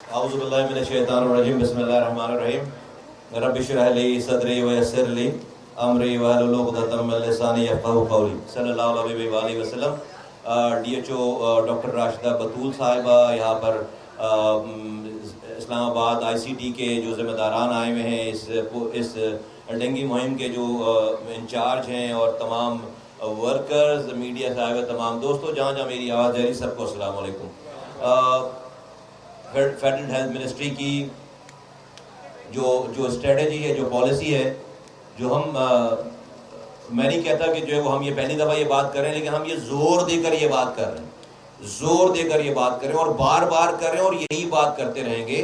اعوذ باللہ من الشیطان الرجیم بسم اللہ الرحمن الرحیم رب اشرح لی صدری ویسر لی امری واحلل عقدۃ من لسانی یفقہوا قولی صلی اللہ علیہ وآلہ وسلم۔ ڈی ایچ او ڈاکٹر راشدہ بطول صاحبہ یہاں پر اسلام آباد آئی سی ٹی کے جو ذمہ داران آئے ہوئے ہیں، اس ڈینگی مہم کے جو انچارج ہیں، اور تمام ورکرز، میڈیا صاحب، تمام دوستوں جہاں جہاں میری آواز جا رہی، سب کو السلام علیکم۔ فیڈرل ہیلتھ منسٹری کی جو اسٹریٹجی ہے، جو پالیسی ہے، جو ہم میں نہیں کہتا کہ جو ہے وہ ہم یہ پہلی دفعہ یہ بات کر رہے ہیں، لیکن ہم یہ زور دے کر یہ بات کر رہے ہیں، زور دے کر یہ بات کریں، اور بار بار کریں، اور یہی بات کرتے رہیں گے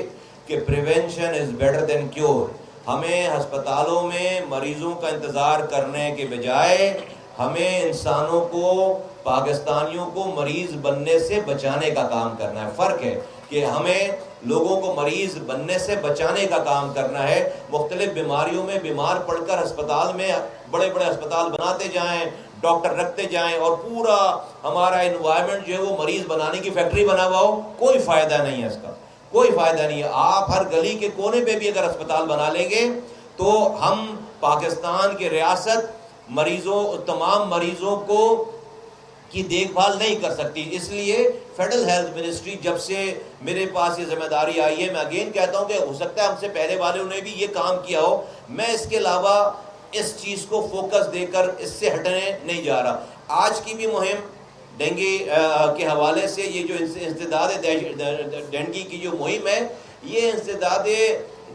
کہ prevention is better than cure. ہمیں ہسپتالوں میں مریضوں کا انتظار کرنے کے بجائے ہمیں انسانوں کو، پاکستانیوں کو مریض بننے سے بچانے کا کام کرنا ہے۔ فرق ہے کہ ہمیں لوگوں کو مریض بننے سے بچانے کا کام کرنا ہے۔ مختلف بیماریوں میں بیمار پڑ کر ہسپتال میں بڑے بڑے ہسپتال بناتے جائیں، ڈاکٹر رکھتے جائیں، اور پورا ہمارا انوائرمنٹ جو ہے وہ مریض بنانے کی فیکٹری بنا ہوا ہو، کوئی فائدہ نہیں ہے اس کا، کوئی فائدہ نہیں ہے۔ آپ ہر گلی کے کونے پہ بھی اگر ہسپتال بنا لیں گے تو ہم پاکستان کی ریاست تمام مریضوں کو کی دیکھ بھال نہیں کر سکتی۔ اس لیے فیڈرل ہیلتھ منسٹری جب سے میرے پاس یہ ذمہ داری آئی ہے، میں اگین کہتا ہوں کہ ہو سکتا ہے ہم سے پہلے والوں نے بھی یہ کام کیا ہو، میں اس کے علاوہ اس چیز کو فوکس دے کر اس سے ہٹنے نہیں جا رہا۔ آج کی بھی مہم ڈینگی کے حوالے سے، یہ جو انسداد ڈینگی کی جو مہم ہے، یہ انسداد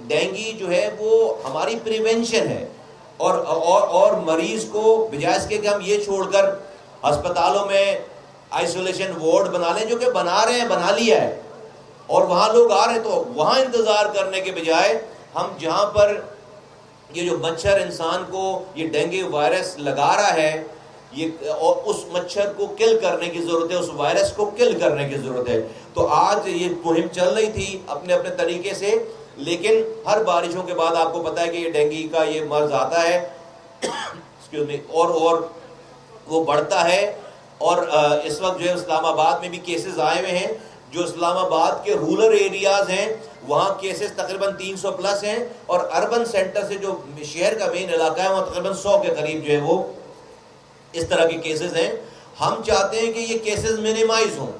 ڈینگی جو ہے وہ ہماری پریونشن ہے، اور مریض کو بجائے اس کے کہ ہم یہ چھوڑ کر ہسپتالوں میں آئسولیشن وارڈ بنا لیں، جو کہ بنا رہے ہیں، بنا لیا ہے، اور وہاں لوگ آ رہے ہیں، تو وہاں انتظار کرنے کے بجائے ہم جہاں پر یہ جو مچھر انسان کو یہ ڈینگی وائرس لگا رہا ہے، اور اس مچھر کو کل کرنے کی ضرورت ہے، اس وائرس کو کل کرنے کی ضرورت ہے۔ تو آج یہ مہم چل رہی تھی اپنے اپنے طریقے سے، لیکن ہر بارشوں کے بعد آپ کو پتا ہے کہ یہ ڈینگی کا یہ مرض آتا ہے اور وہ بڑھتا ہے، اور اس وقت جو ہے اسلام آباد میں بھی کیسز آئے ہوئے ہیں۔ جو اسلام آباد کے رورل ایریاز ہیں وہاں کیسز تقریباً 300 پلس ہیں، اور اربن سینٹر سے جو شہر کا مین علاقہ ہے وہاں تقریباً 100 کے قریب جو ہے وہ اس طرح کے کیسز ہیں۔ ہم چاہتے ہیں کہ یہ کیسز منیمائز ہوں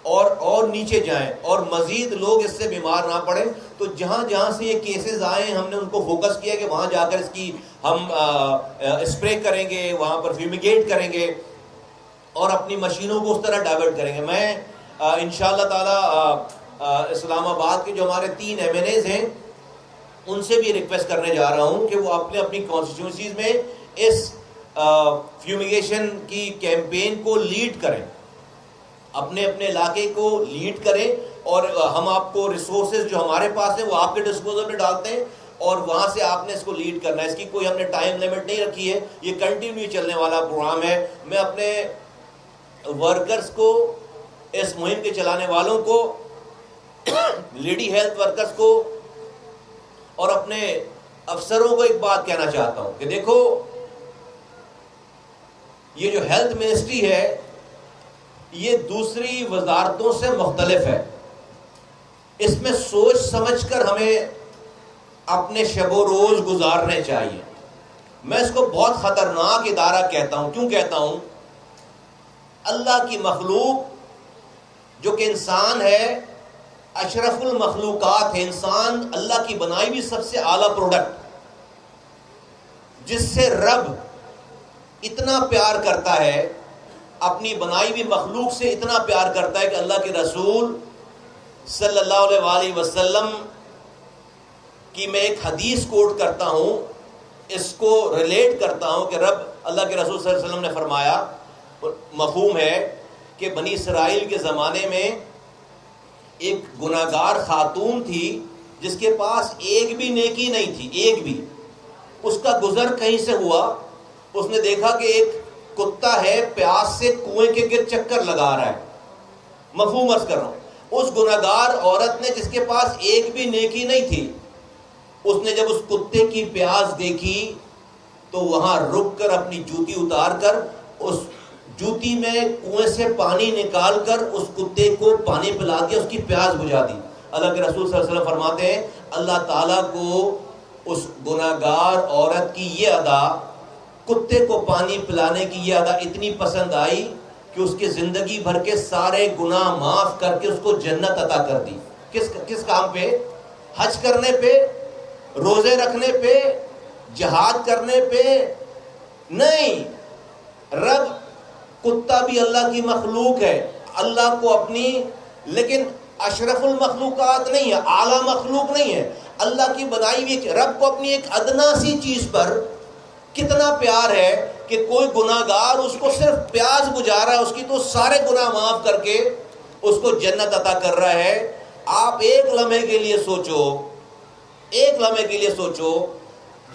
اور نیچے جائیں، اور مزید لوگ اس سے بیمار نہ پڑیں۔ تو جہاں جہاں سے یہ کیسز آئے ہیں، ہم نے ان کو فوکس کیا کہ وہاں جا کر اس کی ہم اسپرے کریں گے، وہاں پر فیومیگیٹ کریں گے، اور اپنی مشینوں کو اس طرح ڈائیورٹ کریں گے۔ میں انشاءاللہ تعالی اسلام آباد کے جو ہمارے 3 ایم این ایز ہیں ان سے بھی ریکویسٹ کرنے جا رہا ہوں کہ وہ اپنی کانسٹیٹیوئنسیز میں اس فیومیگیشن کی کیمپین کو لیڈ کریں، اپنے علاقے کو لیڈ کریں، اور ہم آپ کو ریسورسز جو ہمارے پاس ہیں وہ آپ کے ڈسپوزل میں ڈالتے ہیں، اور وہاں سے آپ نے اس کو لیڈ کرنا ہے۔ اس کی کوئی ہم نے ٹائم لیمٹ نہیں رکھی ہے، یہ کنٹینیو چلنے والا پروگرام ہے۔ میں اپنے ورکرز کو، اس مہم کے چلانے والوں کو، لیڈی ہیلتھ ورکرز کو، اور اپنے افسروں کو ایک بات کہنا چاہتا ہوں کہ دیکھو، یہ جو ہیلتھ منسٹری ہے یہ دوسری وزارتوں سے مختلف ہے۔ اس میں سوچ سمجھ کر ہمیں اپنے شب و روز گزارنے چاہیے۔ میں اس کو بہت خطرناک ادارہ کہتا ہوں۔ کیوں کہتا ہوں؟ اللہ کی مخلوق جو کہ انسان ہے، اشرف المخلوقات ہے، انسان اللہ کی بنائی ہوئی سب سے اعلیٰ پروڈکٹ، جس سے رب اتنا پیار کرتا ہے، اپنی بنائی ہوئی مخلوق سے اتنا پیار کرتا ہے کہ اللہ کے رسول صلی اللہ علیہ وآلہ وسلم کی میں ایک حدیث کوٹ کرتا ہوں، اس کو ریلیٹ کرتا ہوں کہ رب، اللہ کے رسول صلی اللہ علیہ وسلم نے فرمایا، مفہوم ہے کہ بنی اسرائیل کے زمانے میں ایک گناہگار خاتون تھی جس کے پاس ایک بھی نیکی نہیں تھی، ایک بھی۔ اس کا گزر کہیں سے ہوا، اس نے دیکھا کہ ایک کتا ہے پیاس سے کنویں کے گرد چکر لگا رہا ہے، مفہوم عرض کر رہا ہوں۔ اس گناہگار عورت نے، جس کے پاس ایک بھی نیکی نہیں تھی، اس نے جب اس کتے کی پیاس دیکھی تو وہاں رک کر اپنی جوتی اتار کر اس جوتی میں کنویں سے پانی نکال کر اس کتے کو پانی پلا دیا، اس کی پیاس بجھا دی۔ اللہ کے رسول صلی اللہ علیہ وسلم فرماتے ہیں اللہ تعالیٰ کو اس گناہگار عورت کی یہ ادا، کتے کو پانی پلانے کی یہ ادا اتنی پسند آئی کہ اس کی زندگی بھر کے سارے گناہ معاف کر کے اس کو جنت عطا کر دی۔ کس کام پہ؟ حج کرنے پہ، روزے رکھنے پہ، جہاد کرنے پہ نہیں۔ رب، کتا بھی اللہ کی مخلوق ہے، اللہ کو اپنی، لیکن اشرف المخلوقات نہیں ہے، اعلیٰ مخلوق نہیں ہے، اللہ کی بنائی ہوئی۔ رب کو اپنی ایک ادنا سی چیز پر کتنا پیار ہے کہ کوئی گناہگار اس کو صرف پیاس بجھا رہا ہے، اس کی تو سارے گناہ معاف کر کے اس کو جنت عطا کر رہا ہے۔ آپ ایک لمحے کے لیے سوچو، ایک لمحے کے لیے سوچو،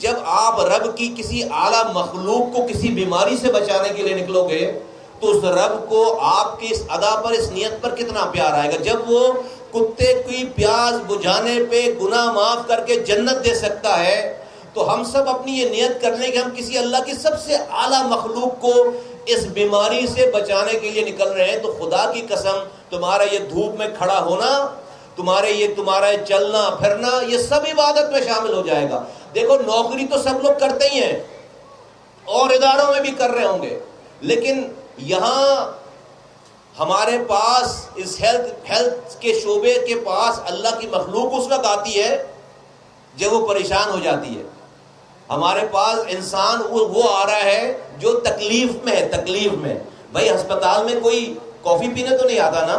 جب آپ رب کی کسی اعلیٰ مخلوق کو کسی بیماری سے بچانے کے لیے نکلو گے تو اس رب کو آپ کی اس ادا پر، اس نیت پر کتنا پیار آئے گا۔ جب وہ کتے کی پیاس بجھانے پہ گناہ معاف کر کے جنت دے سکتا ہے تو ہم سب اپنی یہ نیت کر لیں کہ ہم کسی اللہ کی سب سے اعلیٰ مخلوق کو اس بیماری سے بچانے کے لیے نکل رہے ہیں۔ تو خدا کی قسم، تمہارا یہ دھوپ میں کھڑا ہونا، تمہارا یہ چلنا پھرنا، یہ سب عبادت میں شامل ہو جائے گا۔ دیکھو نوکری تو سب لوگ کرتے ہی ہیں اور اداروں میں بھی کر رہے ہوں گے، لیکن یہاں ہمارے پاس اس ہیلتھ کے شعبے کے پاس اللہ کی مخلوق اس وقت آتی ہے جب وہ پریشان ہو جاتی ہے۔ ہمارے پاس انسان وہ آ رہا ہے جو تکلیف میں ہے، تکلیف میں۔ بھائی ہسپتال میں کوئی کافی پینے تو نہیں آتا نا،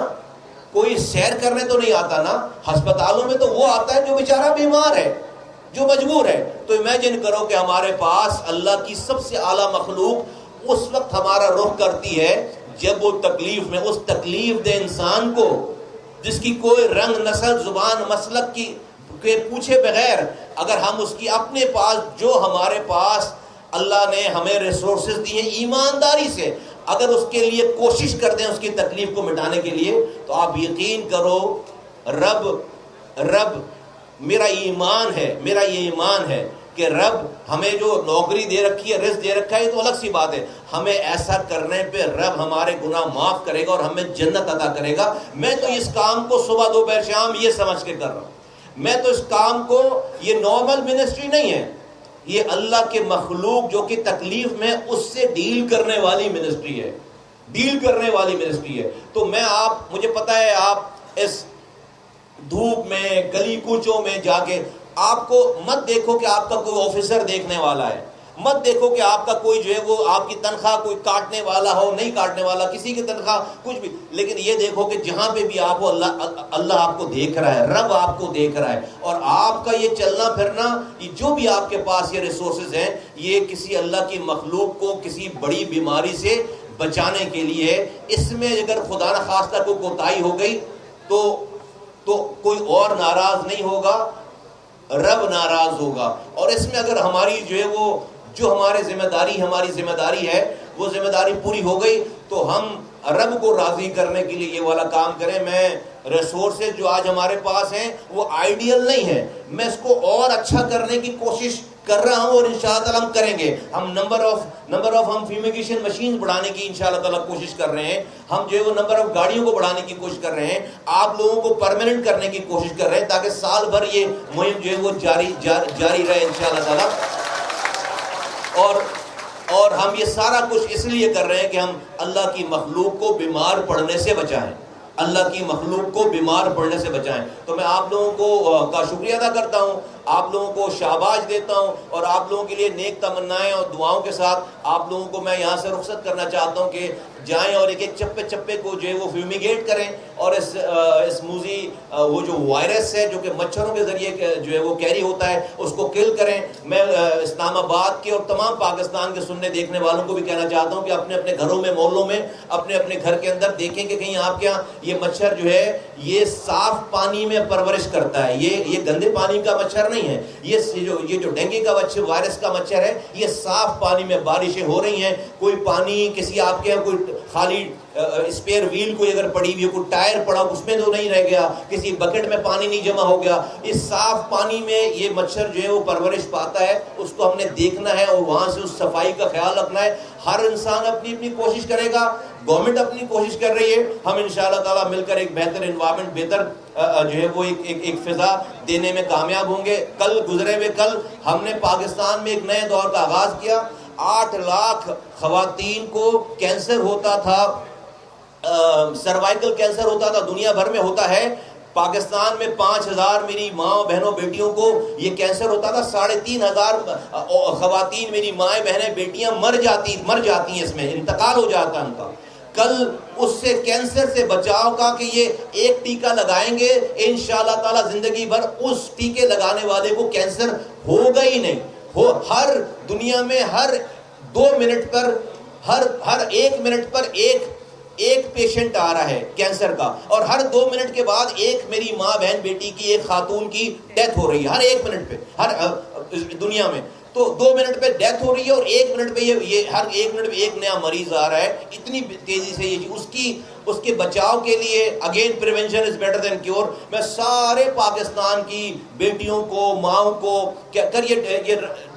کوئی سیر کرنے تو نہیں آتا نا، ہسپتالوں میں تو وہ آتا ہے جو بیچارہ بیمار ہے، جو مجبور ہے۔ تو امیجن کرو کہ ہمارے پاس اللہ کی سب سے اعلیٰ مخلوق اس وقت ہمارا رخ کرتی ہے جب وہ تکلیف میں، اس تکلیف دہ انسان کو جس کی کوئی رنگ، نسل، زبان، مسلک کی کے پوچھے بغیر، اگر ہم اس کی اپنے پاس جو ہمارے پاس اللہ نے ہمیں ریسورسز دی ہیں ایمانداری سے اگر اس کے لیے کوشش کر دیں اس کی تکلیف کو مٹانے کے لیے، تو آپ یقین کرو رب میرا یہ ایمان ہے کہ رب ہمیں جو نوکری دے رکھی ہے، رزق دے رکھا ہے، یہ تو الگ سی بات ہے، ہمیں ایسا کرنے پہ رب ہمارے گناہ معاف کرے گا اور ہمیں جنت عطا کرے گا۔ میں تو اس کام کو صبح دوپہر شام یہ سمجھ کے کر رہا ہوں، میں تو اس کام کو، یہ نارمل منسٹری نہیں ہے، یہ اللہ کے مخلوق جو کہ تکلیف میں اس سے ڈیل کرنے والی منسٹری ہے، ڈیل کرنے والی منسٹری ہے۔ تو مجھے پتا ہے آپ اس دھوپ میں، گلی کوچوں میں جا کے آپ کو مت دیکھو کہ آپ کا کوئی آفیسر دیکھنے والا ہے، مت دیکھو کہ آپ کا کوئی جو ہے وہ آپ کی تنخواہ کوئی کاٹنے والا ہو، نہیں کاٹنے والا، کسی کی تنخواہ کچھ بھی، لیکن یہ دیکھو کہ جہاں پہ بھی آپ ہو اللہ آپ کو دیکھ رہا ہے، رب آپ کو دیکھ رہا ہے، اور آپ کا یہ چلنا پھرنا، یہ جو بھی آپ کے پاس یہ ریسورسز ہیں، یہ کسی اللہ کی مخلوق کو کسی بڑی بیماری سے بچانے کے لیے۔ اس میں اگر خدا نہ خواستہ کوئی کوتاہی ہو گئی تو کوئی اور ناراض نہیں ہوگا، رب ناراض ہوگا۔ اور اس میں اگر ہماری جو ہے وہ جو ہماری ذمہ داری ہے وہ ذمہ داری پوری ہو گئی تو ہم رب کو راضی کرنے کے لیے یہ والا کام کریں۔ میں ریسورسز جو آج ہمارے پاس ہیں وہ آئیڈیل نہیں ہے، میں اس کو اور اچھا کرنے کی کوشش کر رہا ہوں، اور انشاءاللہ تعالیٰ ہم کریں گے۔ ہم نمبر آف ہم فیومیگیشن مشین بڑھانے کی انشاءاللہ تعالیٰ کوشش کر رہے ہیں، ہم جو ہے وہ نمبر آف گاڑیوں کو بڑھانے کی کوشش کر رہے ہیں، آپ لوگوں کو پرماننٹ کرنے کی کوشش کر رہے ہیں تاکہ سال بھر یہ مہم جو ہے وہ جاری رہے انشاءاللہ تعالیٰ۔ اور ہم یہ سارا کچھ اس لیے کر رہے ہیں کہ ہم اللہ کی مخلوق کو بیمار پڑنے سے بچائیں، اللہ کی مخلوق کو بیمار پڑنے سے بچائیں۔ تو میں آپ لوگوں کو کا شکریہ ادا کرتا ہوں، آپ لوگوں کو شاباش دیتا ہوں، اور آپ لوگوں کے لیے نیک تمنائیں اور دعاؤں کے ساتھ آپ لوگوں کو میں یہاں سے رخصت کرنا چاہتا ہوں کہ جائیں اور ایک ایک چپے کو جو ہے وہ فیومیگیٹ کریں، اور اس موذی وہ جو وائرس ہے جو کہ مچھروں کے ذریعے جو ہے وہ کیری ہوتا ہے اس کو کل کریں۔ میں اسلام آباد کے اور تمام پاکستان کے سننے دیکھنے والوں کو بھی کہنا چاہتا ہوں کہ اپنے اپنے گھروں میں، محلوں میں، اپنے اپنے گھر کے اندر دیکھیں کہ کہیں آپ کے یہاں یہ مچھر جو ہے یہ صاف پانی میں پرورش کرتا ہے، یہ گندے پانی کا مچھر نہیں ہے، یہ جو ڈینگی کا وائرس کا مچھر ہے یہ صاف پانی میں، بارشیں ہو رہی ہیں، کوئی پانی کسی آپ کے یہاں کوئی خالی اسپیئر ویل کوئی اگر پڑی ہوئی ہے, کوئی ٹائر پڑا اس میں تو نہیں رہ گیا, کسی بکٹ میں پانی نہیں جمع ہو گیا. اس صاف پانی میں یہ مچھر جو ہے وہ پرورش پاتا ہے, اس کو ہم نے دیکھنا ہے اور وہاں سے اس صفائی کا خیال رکھنا ہے. ہر انسان اپنی اپنی کوشش کرے گا, گورنمنٹ اپنی کوشش کر رہی ہے, ہم انشاءاللہ تعالیٰ مل کر ایک بہتر انوائرمنٹ, بہتر جو ہے وہ ایک فضا دینے میں کامیاب ہوں گے. گزرے ہوئے کل ہم نے پاکستان میں ایک نئے دور کا آغاز کیا. 8 لاکھ خواتین کو کینسر ہوتا تھا, سروائیکل کینسر ہوتا تھا, دنیا بھر میں ہوتا ہے. پاکستان میں 5000 میری ماں بہنوں بیٹیوں کو یہ کینسر ہوتا تھا. 3500 خواتین میری مائیں بہنیں بیٹیاں مر جاتی ہیں, اس میں انتقال ہو جاتا ان کا. کل اس سے کینسر سے بچاؤ کا کہ یہ ایک ٹیکہ لگائیں گے انشاءاللہ تعالی زندگی بھر اس ٹیکے لگانے والے کو کینسر ہوگا ہی نہیں. ہر دنیا میں ہر 2 منٹ پر ہر 1 منٹ پر ایک پیشنٹ آ رہا ہے کینسر کا, اور ہر 2 منٹ کے بعد ایک میری ماں بہن بیٹی کی, ایک خاتون کی ڈیتھ ہو رہی ہے. ہر 1 منٹ پہ, ہر دنیا میں تو 2 منٹ پہ ڈیتھ ہو رہی ہے, اور 1 منٹ پہ یہ ہر 1 منٹ پہ ایک نیا مریض آ رہا ہے. اتنی تیزی سے یہ اس کے بچاؤ کے لیے again prevention is better than cure. میں سارے پاکستان کی بیٹیوں کو, ماؤں کو یہ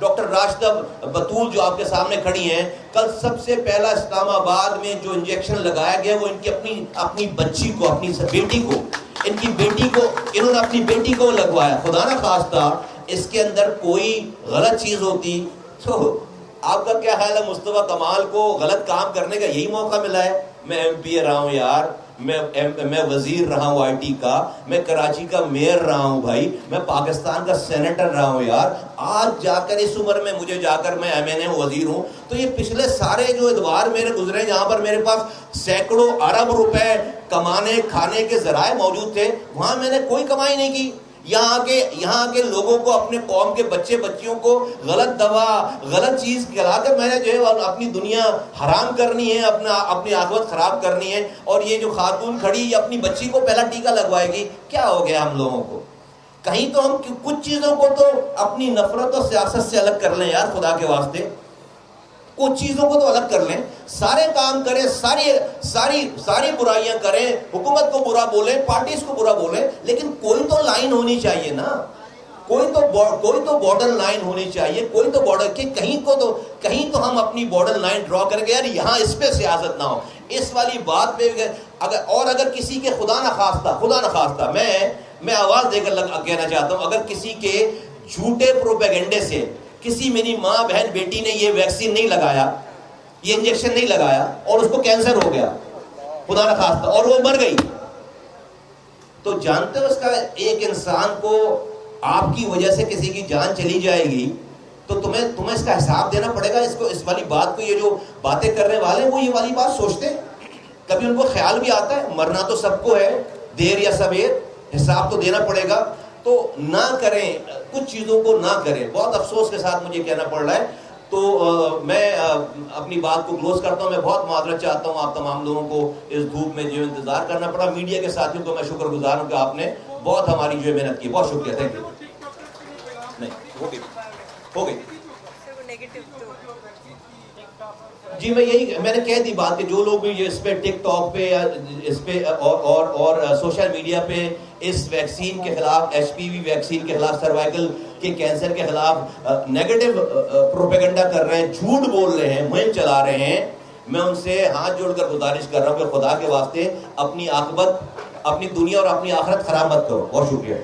ڈاکٹر راشدہ بطول جو آپ کے سامنے کھڑی ہیں, کل سب سے پہلا اسلام آباد میں جو انجیکشن لگایا گیا وہ ان کی اپنی بچی کو, اپنی بیٹی کو, انہوں نے اپنی بیٹی کو لگوایا. خدا نہ خواستہ اس کے اندر کوئی غلط چیز ہوتی تو آپ کا کیا خیال ہے؟ مصطفیٰ کمال کو غلط کام کرنے کا یہی موقع ملا ہے. میں ایم پی رہا ہوں یار, میں وزیر رہا ہوں آئی ٹی کا, میں کراچی کا میئر رہا ہوں بھائی, میں پاکستان کا سینیٹر رہا ہوں یار. آج جا کر اس عمر میں مجھے جا کر میں ایم این اے وزیر ہوں, تو یہ پچھلے سارے جو ادوار میرے گزرے جہاں پر میرے پاس سینکڑوں ارب روپے کمانے کھانے کے ذرائع موجود تھے, وہاں میں نے کوئی کمائی نہیں کی. یہاں کے لوگوں کو, اپنے قوم کے بچے بچیوں کو غلط دوا, غلط چیز کھلا کر میں نے جو ہے اپنی دنیا حرام کرنی ہے, اپنی آخرت خراب کرنی ہے. اور یہ جو خاتون کھڑی یہ اپنی بچی کو پہلا ٹیکہ لگوائے گی. کیا ہو گیا ہم لوگوں کو؟ کہیں تو ہم کچھ چیزوں کو تو اپنی نفرت اور سیاست سے الگ کر لیں یار, خدا کے واسطے کچھ چیزوں کو تو الگ کر لیں. سارے کام کریں, ساری برائیاں کریں, حکومت کو برا بولیں, پارٹیز کو برا بولیں, لیکن کوئی تو لائن ہونی چاہیے نا, کوئی تو بارڈر لائن ہونی چاہیے, کوئی تو بارڈر کہ کہیں تو ہم اپنی بارڈر لائن ڈرا کریں گے یار, یہاں اس پہ سیاست نہ ہو. اس والی بات پہ اگر کسی کے خدا نہ خواستہ میں آواز دے کر کہنا چاہتا ہوں, اگر کسی کے جھوٹے پروپیگنڈے سے کسی میری ماں بہن بیٹی نے یہ ویکسین نہیں لگایا, یہ انجیکشن نہیں لگایا, اور اس کو کینسر ہو گیا خدا نہ خواستہ, اور وہ مر گئی, تو جانتے ہو اس کا ایک انسان کو آپ کی وجہ سے کسی کی جان چلی جائے گی تو تمہیں اس کا حساب دینا پڑے گا. اس والی بات کو, یہ جو باتیں کرنے والے ہیں وہ یہ والی بات سوچتے ہیں, کبھی ان کو خیال بھی آتا ہے مرنا تو سب کو ہے, دیر یا سویر حساب تو دینا پڑے گا. تو نہ کریں, کچھ چیزوں کو نہ کریں. بہت افسوس کے ساتھ مجھے کہنا پڑ رہا ہے. تو میں اپنی بات کو کلوز کرتا ہوں. میں بہت معذرت چاہتا ہوں آپ تمام لوگوں کو اس دھوپ میں جو انتظار کرنا پڑا. میڈیا کے ساتھیوں کو میں شکر گزار ہوں کہ آپ نے بہت ہماری جو محنت کی. بہت شکریہ, تھینک یو. نہیں ہو گئی جی. میں نے کہہ دی بات کہ جو لوگ بھی اس پہ ٹک ٹاک پہ یا اس پہ اور سوشل میڈیا پہ اس ویکسین کے خلاف, ایچ پی وی ویکسین کے خلاف, سروائیکل کے کینسر کے خلاف نیگیٹو پروپیگنڈا کر رہے ہیں, جھوٹ بول رہے ہیں, مہم چلا رہے ہیں, میں ان سے ہاتھ جوڑ کر گزارش کر رہا ہوں کہ خدا کے واسطے اپنی عاقبت, اپنی دنیا اور اپنی آخرت خراب مت کرو. بہت شکریہ.